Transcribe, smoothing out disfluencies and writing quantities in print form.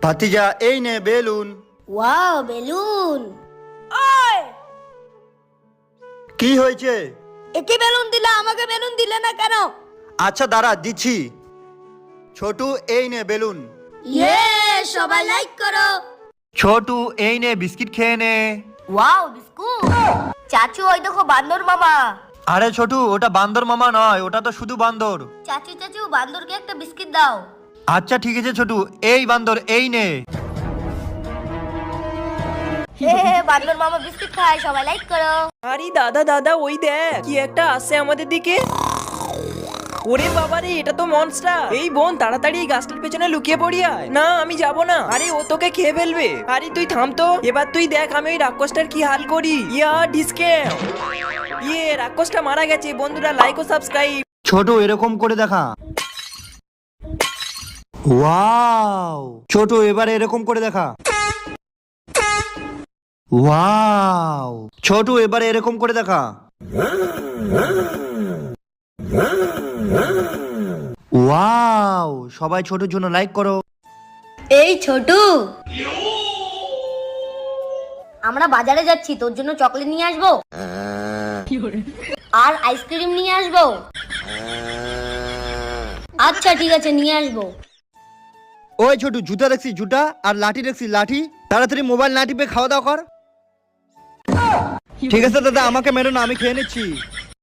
ভাতিজা এই নে বেলুন। Wow balloon. ওই কি হয়েছে? একে বেলুন দিলা, আমাকে বেলুন দিলে না কেন? আচ্ছা দাঁড়া দিচ্ছি। ছোটু এই নে বেলুন। ইয়ে, সবাই লাইক করো। ছোটু এই নে বিস্কিট খেয়ে নে। Wow biscuit. চাচু ওই দেখো বান্দর মামা। আরে ছোটু, ওটা বান্দর মামা নয়, ওটা তো শুধু বান্দর। চাচু চাচু বান্দরকে একটা বিস্কিট দাও। আচ্ছা ঠিক আছে ছোটু, এই বান্দর এই নে। হে হে, বান্দর মামা বিস্কিট খায়, সবাই লাইক করো। আরে দাদা দাদা, ওই দেখ কি একটা আসছে আমাদের দিকে। ওরে বাবারে, এটা তো মনস্টার। এই বোন, তাড়াতাড়ি এই গাছটার পেছনে লুকিয়ে পড়ি আয়। না আমি যাব না, আরে ও তোকে খেয়ে ফেলবে। আরে তুই থাম তো, এবার তুই দেখ আমি ওই রাক্ষসটার কি হাল করি। ইয়া ডিসকে রাক্ষসটা মারা গেছে। বন্ধুরা লাইক ও সাবস্ক্রাইব। ছোটু এরকম করে দেখা। ওয়াও ছোটু, এবারে এরকম করে দেখা। ওয়াও ছোটু, এবারে এরকম করে দেখা। ওয়াও, সবাই ছোটুর জন্য লাইক করো। এই ছোটু, আমরা বাজারে যাচ্ছি, তোর জন্য চকলেট নিয়ে আসবো আর আইসক্রিম নিয়ে আসবো। আচ্ছা ঠিক আছে, নিয়ে আসবো। ওই ছোটু, জুতা দেখছি জুতা, আর লাঠি দেখছি লাঠি। তাড়াতাড়ি মোবাইল না টিপে খাওয়া দাওয়া কর। ঠিক আছে দাদা, আমাকে মেরো না, আমি খেয়ে নিচ্ছি।